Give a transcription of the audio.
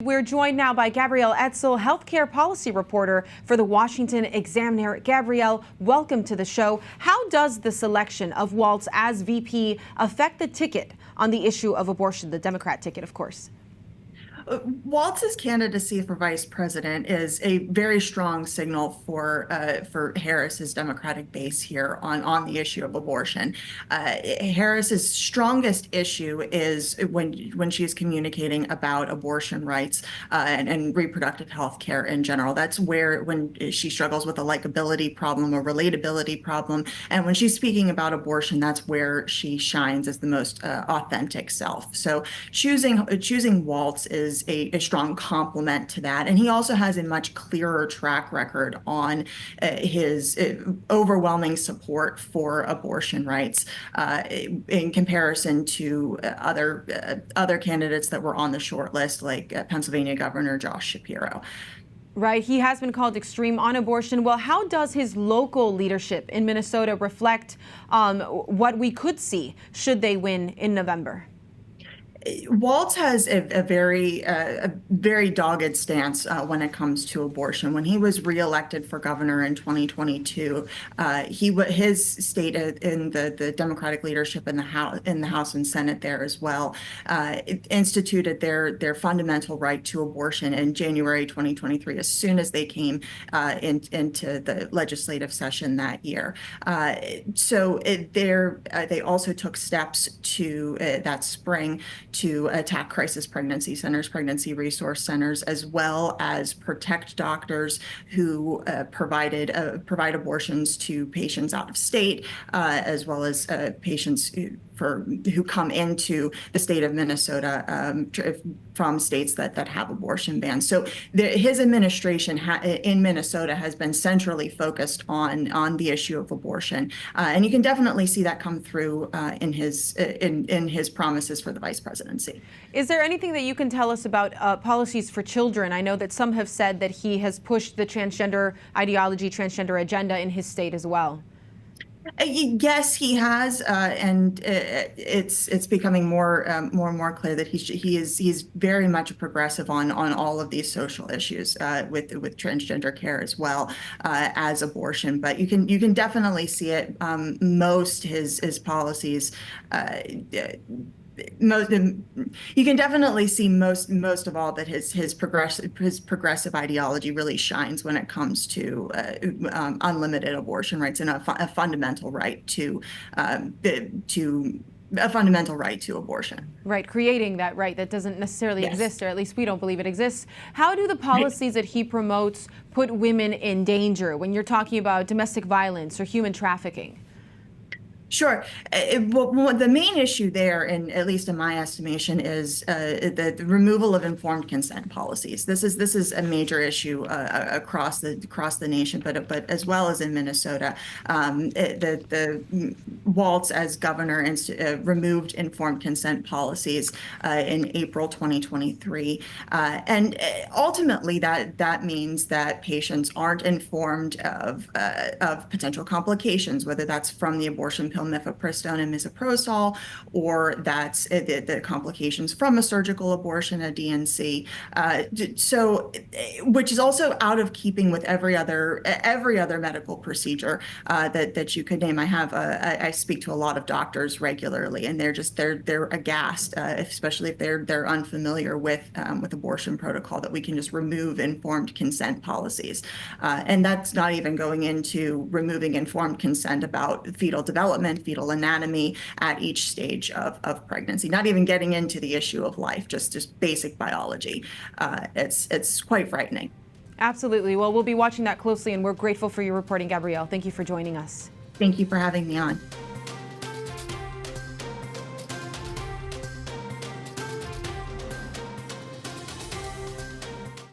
We're joined now by Gabrielle Etzel, healthcare policy reporter for the Washington Examiner. Gabrielle, welcome to the show. How does the selection of Walz as VP affect the ticket on the issue of abortion, the Democrat ticket, of course? Walz's candidacy for vice president is a very strong signal for Harris's Democratic base here on the issue of abortion. Harris's strongest issue is when she's communicating about abortion rights and reproductive health care in general. That's where when she struggles with a likability problem, a relatability problem, and when she's speaking about abortion, that's where she shines as the most authentic self. So choosing Walz is a strong complement to that. And he also has a much clearer track record on his overwhelming support for abortion rights in comparison to other candidates that were on the short list, like Pennsylvania Governor Josh Shapiro. Right. He has been called extreme on abortion. Well, how does his local leadership in Minnesota reflect what we could see should they win in November? Walz has a very dogged stance when it comes to abortion. When he was reelected for governor in 2022, his state in the Democratic leadership in the House and Senate there as well instituted their fundamental right to abortion in January 2023, as soon as they came into the legislative session that year. So they also took steps to that spring to attack crisis pregnancy centers, pregnancy resource centers, as well as protect doctors who provide abortions to patients out of state, as well as patients who come into the state of Minnesota from states that have abortion bans. So his administration in Minnesota has been centrally focused on the issue of abortion, and you can definitely see that come through in his promises for the vice presidency. Is there anything that you can tell us about policies for children? I know that some have said that he has pushed the transgender ideology, transgender agenda in his state as well. Yes, he has, and it's becoming more and more clear that he's very much a progressive on all of these social issues with transgender care as well as abortion. But you can definitely see it. Most his policies. You can definitely see most of all that his progressive ideology really shines when it comes to unlimited abortion rights and a fundamental right to abortion. Right, creating that right that doesn't necessarily Yes. exist, or at least we don't believe it exists. How do the policies that he promotes put women in danger when you're talking about domestic violence or human trafficking? Sure. Well, the main issue there, and at least in my estimation, is the removal of informed consent policies. This is a major issue across the nation, but as well as in Minnesota. The Walz as governor removed informed consent policies in April 2023, and ultimately that means that patients aren't informed of potential complications, whether that's from the abortion pill mifepristone and misoprostol, or that's the complications from a surgical abortion, a DNC. So, which is also out of keeping with every other medical procedure that you could name. I speak to a lot of doctors regularly, and they're aghast, especially if they're unfamiliar with abortion protocol, that we can just remove informed consent policies, and that's not even going into removing informed consent about fetal development, fetal anatomy at each stage of pregnancy, not even getting into the issue of life, just basic biology. It's quite frightening. Absolutely. Well, we'll be watching that closely, and we're grateful for your reporting, Gabrielle. Thank you for joining us. Thank you for having me on.